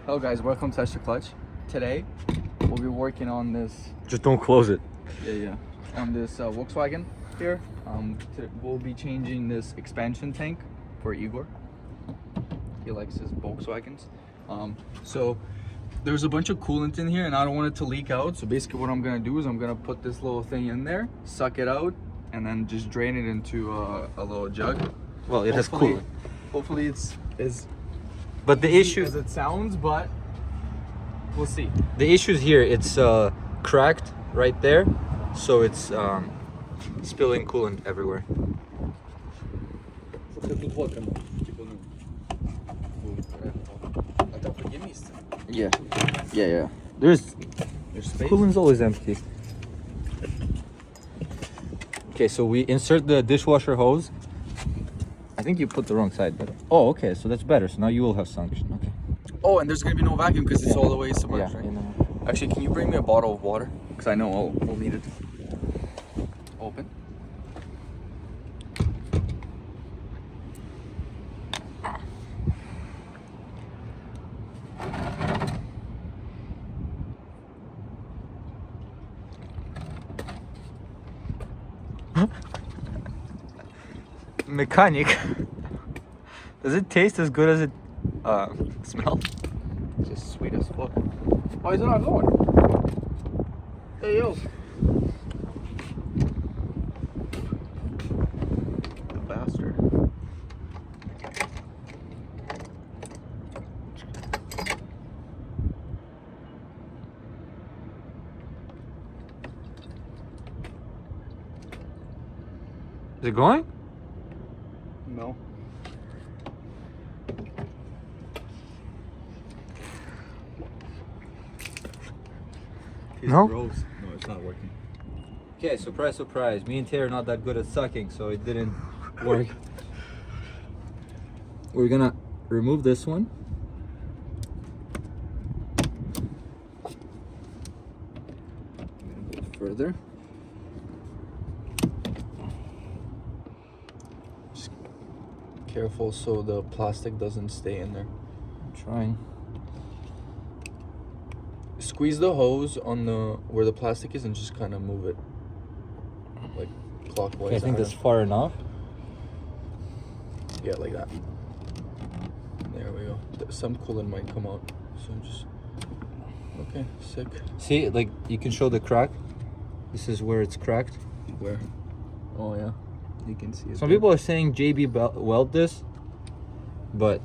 Hello guys, welcome to Touch the Clutch. Today, we'll be working on this. Just don't close it. Yeah. On this Volkswagen here. We'll be changing this expansion tank for Igor. He likes his Volkswagens. So there's a bunch of coolant in here and I don't want it to leak out. So basically what I'm gonna do is I'm gonna put this little thing in there, suck it out, and then just drain it into a little jug. Well, it has coolant. Hopefully it's as But the issue as it sounds, but we'll see. The issue is here. It's cracked right there, so it's spilling coolant everywhere. Yeah. There's space. Coolant's always empty. Okay, so we insert the dishwasher hose. I think you put the wrong side, but okay, so that's better. So now you will have suction. Okay. Oh, and there's gonna be no vacuum because it's all the way submerged, right? You know. Actually, can you bring me a bottle of water? Because I know we'll need it. Open. Mechanic. Does it taste as good as it smells? It's just sweet as fuck. Why is it not going? Hey, yo. The bastard. Is it going? No. No? No, it's not working. Okay, surprise. Me and Terry are not that good at sucking, so it didn't work. We're gonna remove this one. Further. Just careful so the plastic doesn't stay in there. I'm trying. Squeeze the hose on the where the plastic is and just kind of move it like clockwise. Okay, I think that's far enough. Yeah, like that. There we go. Some coolant might come out, so just okay. Sick. See, like you can show the crack. This is where it's cracked. Where? Oh yeah, you can see it. Some there. people are saying JB weld this, but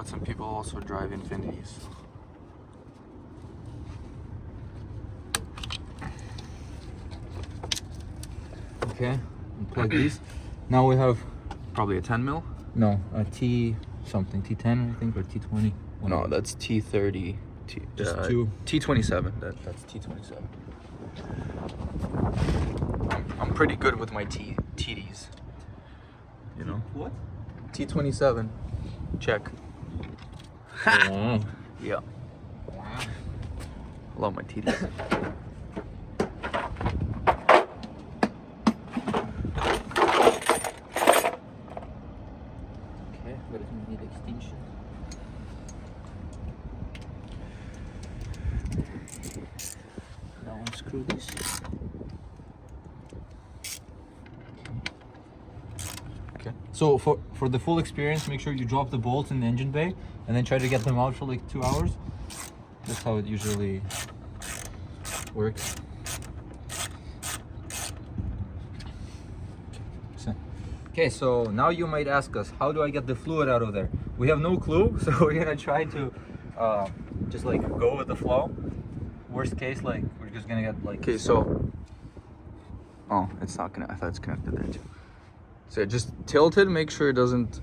Some people also drive Infinities. okay, unplug these. Now we have Probably a 10 mil. no a T something T10 I think or T20. No, that's T30. Just two. T27. That's T27. I'm pretty good with my TDs. You know. What? T27. Check. Wow. Yeah. Love my TDs. Okay, but it need extension. Now unscrew this. Okay. So for the full experience, make sure you drop the bolts in the engine bay and then try to get them out for like 2 hours. That's how it usually works. Okay, so now you might ask us, how do I get the fluid out of there? We have no clue, so we're gonna try to just like go with the flow. Worst case, like we're just gonna get like. Okay, so. Oh, it's not gonna. I thought it's connected there too. So just tilt it, make sure it doesn't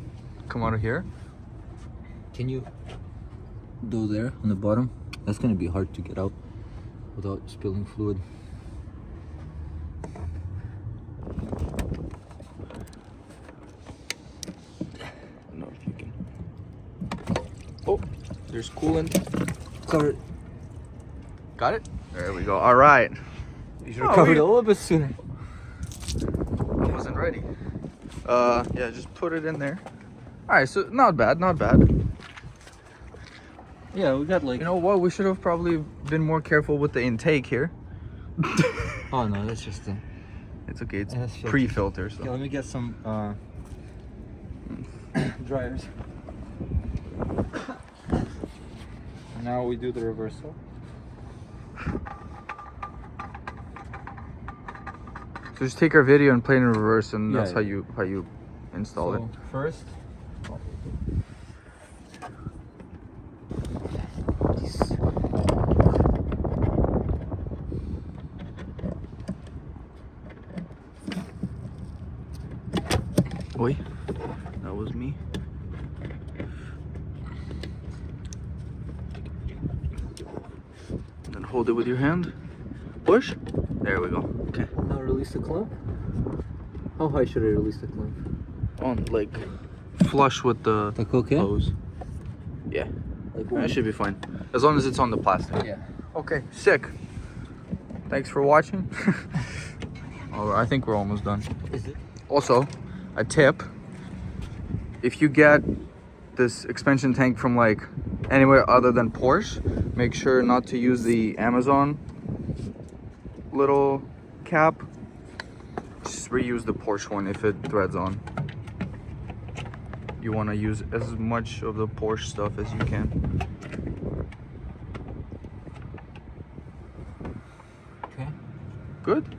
come out of here. Can you do there on the bottom? That's gonna be hard to get out without spilling fluid. I don't know if you can. Oh, there's coolant. Cover it. Got it? There we go. All right. You should have covered it a little bit sooner. I wasn't ready. Yeah, just put it in there. All right, so not bad, not bad. Yeah, we got like. You know what? We should have probably been more careful with the intake here. Oh no, that's just a. It's okay. It's That's filter. pre-filter. So. Okay, let me get some dryers. Now we do the reversal. So just take our video and play it in reverse, and Yeah, that's yeah. how you install it. So first, Oi, that was me. And then hold it with your hand. Push. There we go. Okay. now release the clamp. How high should I release the clamp? On like flush with the okay? hose. Yeah, Like that should be fine as long as it's on the plastic. Yeah. Okay, sick. Thanks for watching. Oh, I think we're almost done. Is it? Also, a tip: if you get this expansion tank from like anywhere other than Porsche, make sure not to use the Amazon little cap. Just reuse the Porsche one if it threads on. You want to use as much of the Porsche stuff as you can. Okay. Good.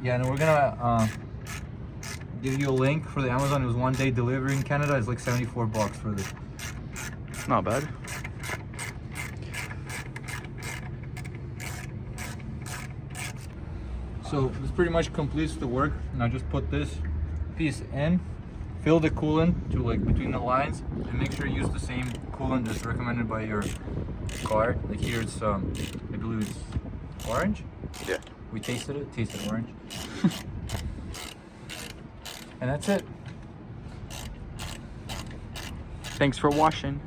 Yeah, and we're gonna give you a link for the Amazon. It was 1 day delivery in Canada. It's like $74 for this. Not bad. So this pretty much completes the work. Now just put this piece in, fill the coolant to like between the lines, and make sure you use the same coolant that's recommended by your car. Like here it's I believe it's orange. Yeah. We tasted orange. And that's it. Thanks for watching.